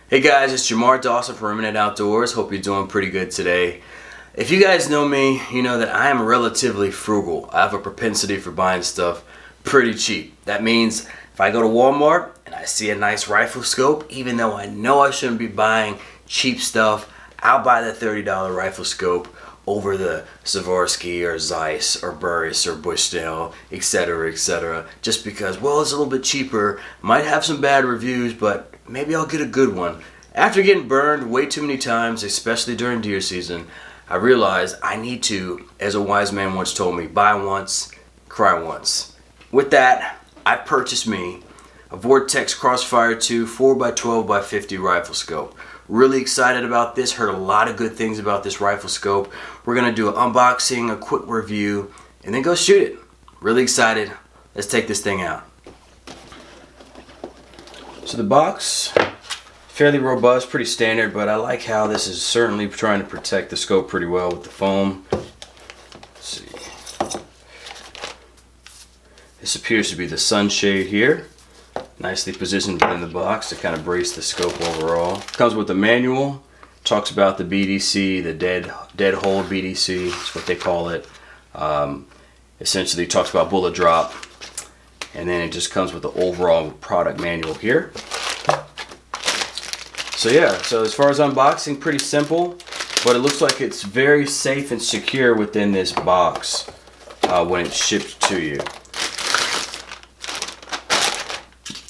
Hey guys, it's Jamar Dawson from Remnant Outdoors. Hope you're doing pretty good today. If you guys know me, you know that I am relatively frugal. I have a propensity for buying stuff pretty cheap. That means if I go to Walmart and I see a nice rifle scope, even though I know I shouldn't be buying cheap stuff, I'll buy the $30 rifle scope over the Swarovski or Zeiss or Burris or Bushnell, etc., just because, well, it's a little bit cheaper, might have some bad reviews, but maybe I'll get a good one. After getting burned way too many times, especially during deer season, I realized I need to, as a wise man once told me, buy once, cry once. With that, I purchased me a Vortex Crossfire II 4x12x50 rifle scope. Really excited about this, heard a lot of good things about this rifle scope. We're going to do an unboxing, a quick review, and then go shoot it. Really excited. Let's take this thing out. So the box, fairly robust, pretty standard, but I like how this is certainly trying to protect the scope pretty well with the foam. Let's see. This appears to be the sunshade here. Nicely positioned within the box to kind of brace the scope overall. Comes with a manual. Talks about the BDC, the dead hole BDC. That's what they call it. Essentially talks about bullet drop. And then it just comes with the overall product manual here. So yeah, so as far as unboxing, pretty simple, but it looks like it's very safe and secure within this box when it's shipped to you.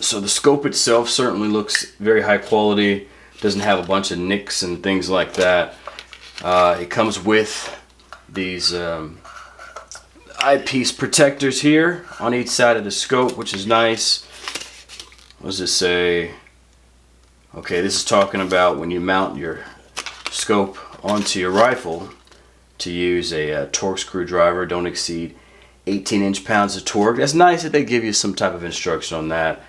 So the scope itself certainly looks very high quality. Doesn't have a bunch of nicks and things like that. It comes with these eyepiece protectors here on each side of the scope, which is nice. What does it say? Okay, this is talking about when you mount your scope onto your rifle to use a torque screwdriver. Don't exceed 18 inch-pounds of torque. That's nice that they give you some type of instruction on that.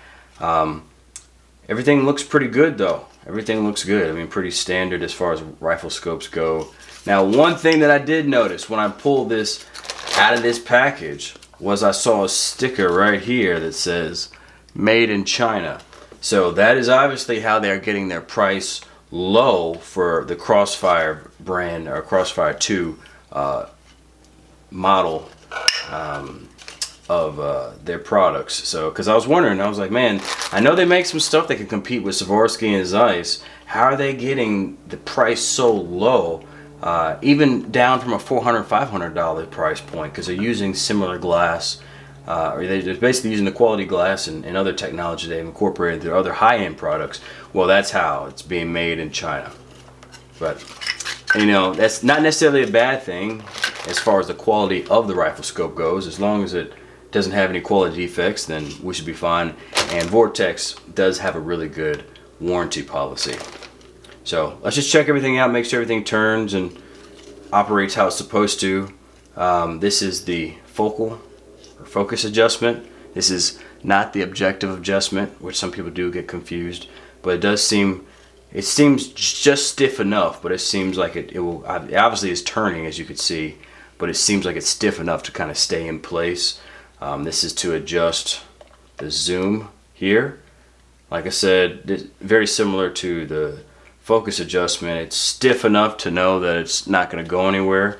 Everything looks pretty good though. Everything looks good. I mean, pretty standard as far as rifle scopes go. Now, one thing that I did notice when I pulled this out of this package was I saw a sticker right here that says made in China. So that is obviously how they're getting their price low for the Crossfire brand or Crossfire II model of their products. So because I was wondering, I was like, man, I know they make some stuff that can compete with Swarovski and Zeiss. How are they getting the price so low, even down from a $400, $500 price point, because they're using similar glass, or they're basically using the quality glass and other technology they've incorporated their other high-end products. Well, that's how it's being made in China. But you know, that's not necessarily a bad thing as far as the quality of the rifle scope goes. As long as it doesn't have any quality defects, then we should be fine. And Vortex does have a really good warranty policy. So let's just check everything out, make sure everything turns and operates how it's supposed to. This is the focal or focus adjustment. This is not the objective adjustment, which some people do get confused, but it does seem, it seems just stiff enough, but it seems like it obviously is turning, as you could see, but it seems like it's stiff enough to kind of stay in place. This is to adjust the zoom here. Like I said, very similar to the focus adjustment. It's stiff enough to know that it's not going to go anywhere,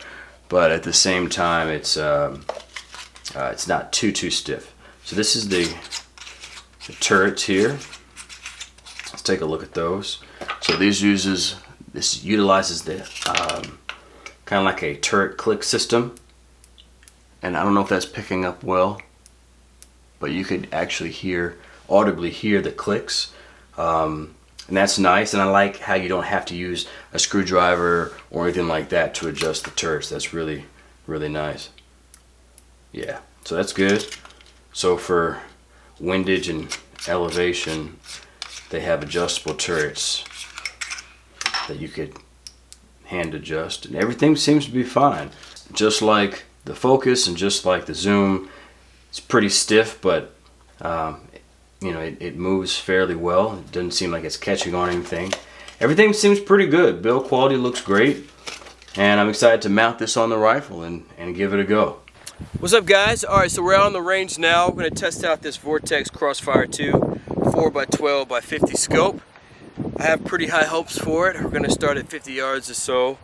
but at the same time, it's not too stiff. So this is the turrets here. Let's take a look at those. So this utilizes the kind of like a turret click system. And I don't know if that's picking up well, but you could actually audibly hear the clicks. And that's nice, and I like how you don't have to use a screwdriver or anything like that to adjust the turrets. That's really, really nice. Yeah, so that's good. So for windage and elevation, they have adjustable turrets that you could hand adjust, and everything seems to be fine. Just like the focus and just like the zoom, it's pretty stiff, but you know, it moves fairly well. It doesn't seem like it's catching on anything. Everything seems pretty good. Build quality looks great, and I'm excited to mount this on the rifle and give it a go. What's up, guys? Alright, so we're out on the range now. We're going to test out this Vortex Crossfire II 4x12x50 scope. I have pretty high hopes for it. We're gonna start at 50 yards or so,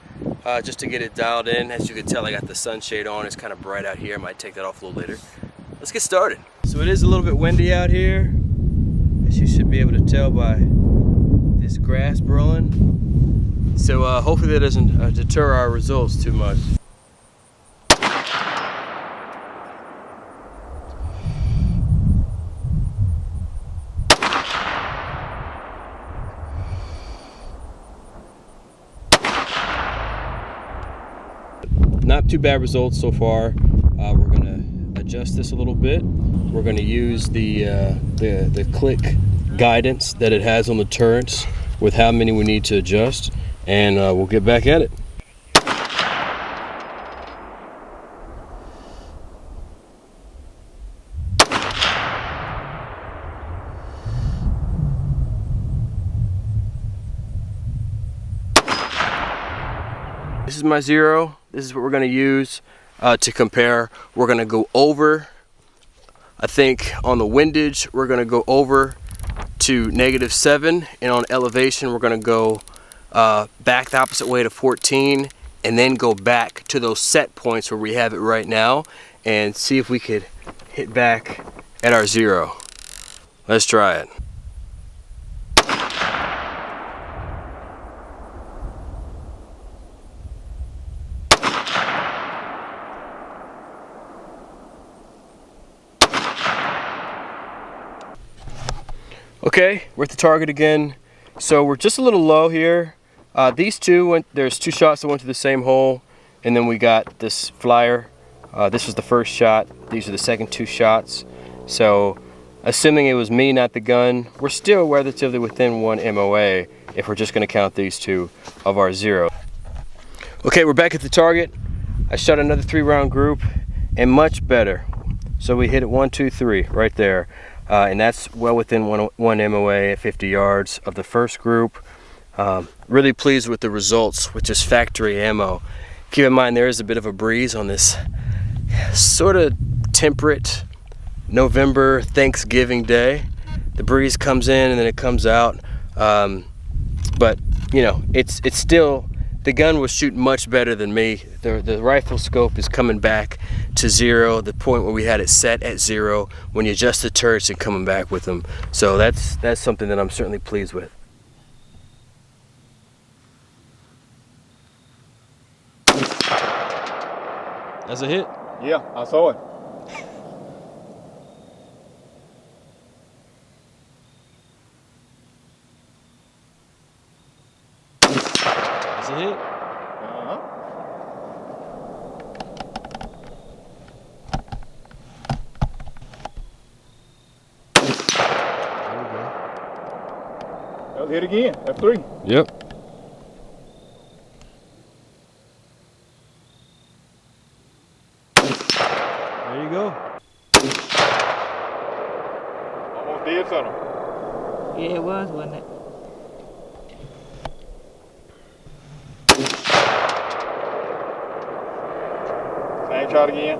just to get it dialed in. As you can tell, I got the sunshade on. It's kind of bright out here. I might take that off a little later. Let's get started. So it is a little bit windy out here, as you should be able to tell by this grass blowing. So hopefully that doesn't deter our results too much. Not too bad results so far. We're gonna adjust this a little bit. We're gonna use the click guidance that it has on the turrets with how many we need to adjust, and we'll get back at it. This is my zero. This is what we're going to use to compare. We're going to go over, I think on the windage, we're going to go over to -7, and on elevation, we're going to go back the opposite way to 14, and then go back to those set points where we have it right now, and see if we could hit back at our zero. Let's try it. Okay, we're at the target again. So we're just a little low here. These two there's two shots that went to the same hole, and then we got this flyer. This was the first shot. These are the second two shots. So assuming it was me, not the gun, we're still relatively within 1 MOA if we're just gonna count these two of our zero. Okay, we're back at the target. I shot another 3-round group, and much better. So we hit it 1, 2, 3 right there. And that's well within 1 MOA at 50 yards of the first group. Really pleased with the results with just factory ammo. Keep in mind there is a bit of a breeze on this sort of temperate November Thanksgiving day. The breeze comes in and then it comes out. But you know, it's still, the gun was shooting much better than me. The rifle scope is coming back to zero, the point where we had it set at zero when you adjust the turrets and coming back with them. So that's something that I'm certainly pleased with. That's a hit? Yeah, I saw it. That's a hit? Uh-huh. That was hit again. That's 3. Yep. There you go. Almost dead center. Yeah, it was, wasn't it? Same shot again.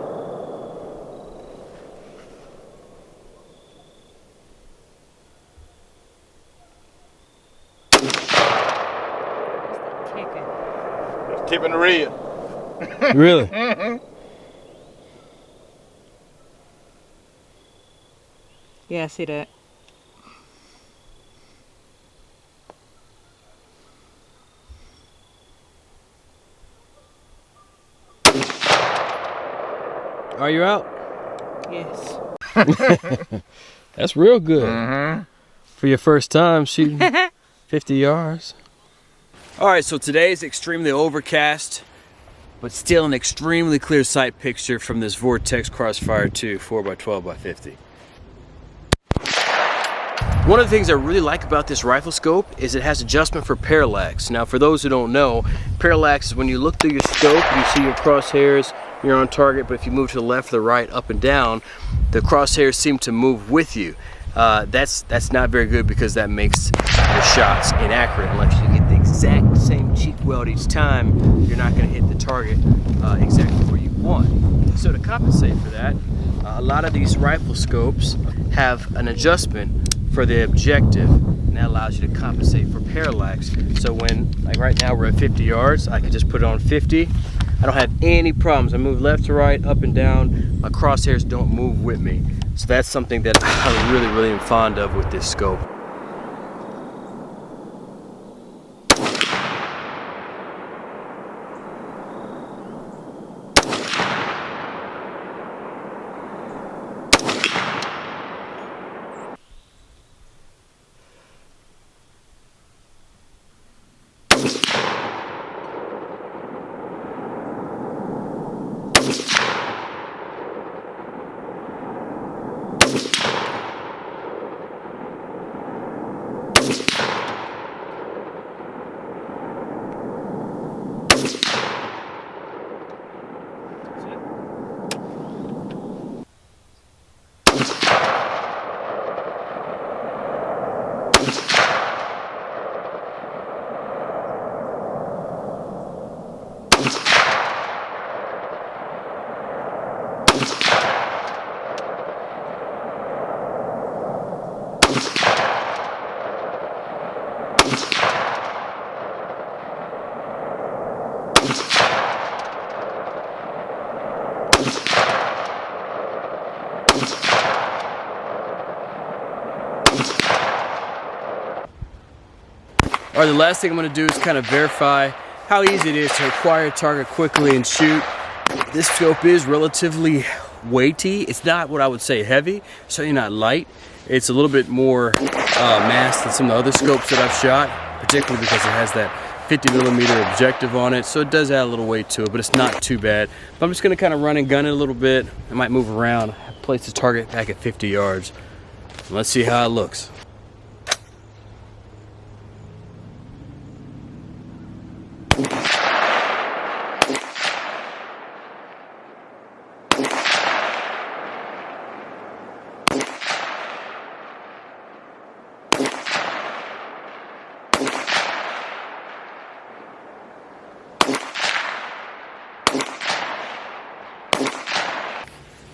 Kicking. That's tipping the red. Really? Yeah, I see that. Are you out? Yes. That's real good. For your first time shooting 50 yards. All right, so today's extremely overcast, but still an extremely clear sight picture from this Vortex Crossfire II 4x12x50. One of the things I really like about this rifle scope is it has adjustment for parallax. Now, for those who don't know, parallax is when you look through your scope, you see your crosshairs, you're on target, but if you move to the left or the right, up and down, the crosshairs seem to move with you. That's not very good because that makes your shots inaccurate. Unless you get the exact same cheek weld each time, you're not going to hit the target exactly where you want. So to compensate for that, a lot of these rifle scopes have an adjustment for the objective. and that allows you to compensate for parallax. So when, like right now we're at 50 yards, I can just put it on 50. I don't have any problems. I move left to right, up and down. My crosshairs don't move with me. So that's something that I really am fond of with this scope. All right, the last thing I'm gonna do is kind of verify how easy it is to acquire a target quickly and shoot. This scope is relatively weighty. It's not what I would say heavy, certainly not light. It's a little bit more mass than some of the other scopes that I've shot, particularly because it has that 50mm objective on it, so it does add a little weight to it, but it's not too bad. But I'm just gonna kind of run and gun it a little bit. I might move around, place the target back at 50 yards. Let's see how it looks.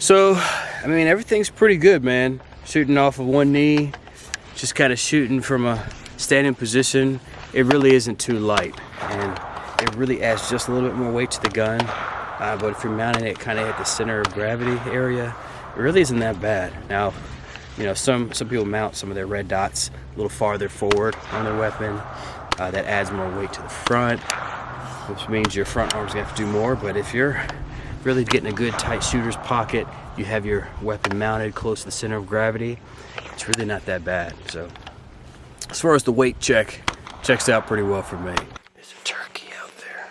So, I mean, everything's pretty good, man. Shooting off of one knee, just kind of shooting from a standing position. It really isn't too light, and it really adds just a little bit more weight to the gun. But if you're mounting it kind of at the center of gravity area, it really isn't that bad. Now, you know, some people mount some of their red dots a little farther forward on their weapon. That adds more weight to the front, which means your front arm's gonna have to do more. But if you're really getting a good tight shooter's pocket, you have your weapon mounted close to the center of gravity, it's really not that bad. So as far as the weight checks out pretty well for me. There's a turkey out there.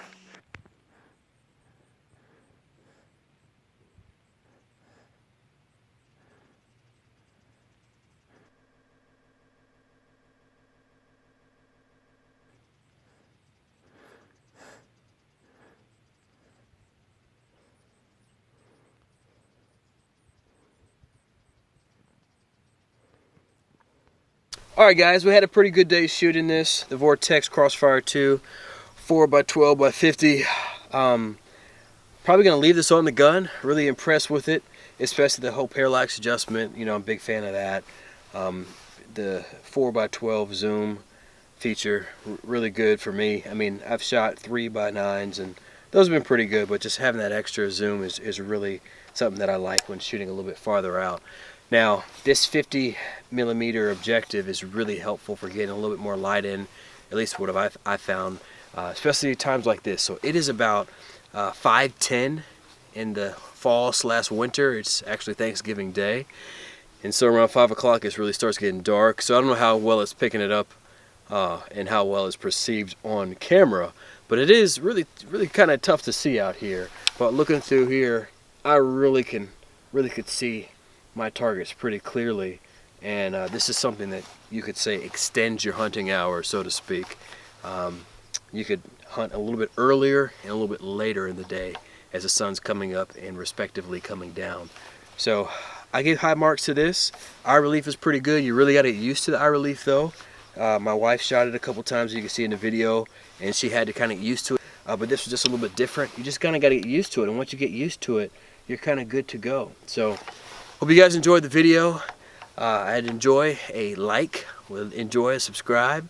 Alright guys, we had a pretty good day shooting this, the Vortex Crossfire II, 4x12x50. Probably going to leave this on the gun, really impressed with it, especially the whole parallax adjustment, you know, I'm a big fan of that. The 4x12 zoom feature, really good for me. I mean, I've shot 3x9s and those have been pretty good, but just having that extra zoom is really something that I like when shooting a little bit farther out. Now, this 50mm objective is really helpful for getting a little bit more light in, at least what I found, especially times like this. So it is about 5:10 in the fall/winter. It's actually Thanksgiving Day. And so around 5 o'clock it really starts getting dark. So I don't know how well it's picking it up and how well it's perceived on camera. But it is really kind of tough to see out here. But looking through here, I really could see my targets pretty clearly, and this is something that you could say extends your hunting hours, so to speak. You could hunt a little bit earlier and a little bit later in the day as the sun's coming up and respectively coming down. So I give high marks to this. Eye relief is pretty good. You really got to get used to the eye relief though. My wife shot it a couple times, you can see in the video, and she had to kind of get used to it. But this was just a little bit different. You just kind of got to get used to it, and once you get used to it, you're kind of good to go. So hope you guys enjoyed the video. I'd enjoy a like, would enjoy a subscribe.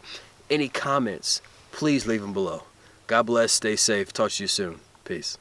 Any comments, please leave them below. God bless, stay safe, talk to you soon. Peace.